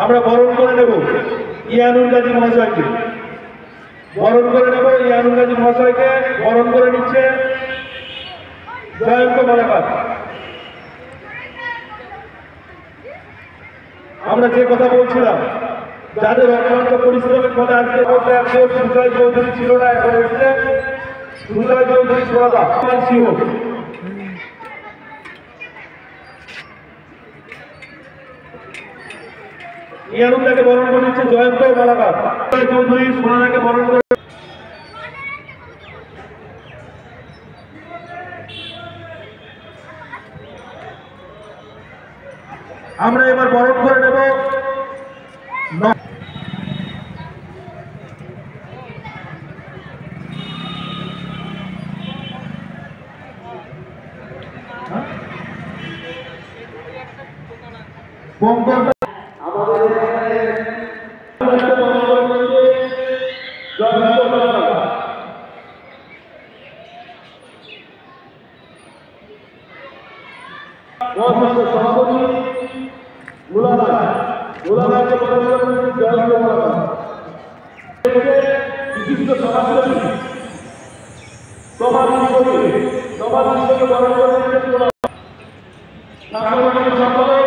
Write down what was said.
আমরা বরণ করে নেব ইয়ানুল গাজী মহাশয়কে, বরণ করে নেব ইয়ানুল গাজী মহাশয়কে। বরণ করে নিচ্ছে জয়ন্ত মালাকার। আমরা যে কথা বলছিলাম, যাদের অক্লান্ত পরিশ্রমের ফলে আজকে বলতে একজন সুজয় চৌধুরী ছিল না, এখন এসছে সুজয় চৌধুরী সোহাদা সিংহ। ইয়ানুলদাকে বরণ করে নিচ্ছে জয়ন্ত মালাকার। সুজয় চৌধুরী সোহাদাকে বরণ করে আমরা এবার বরণ করে নেব সকলে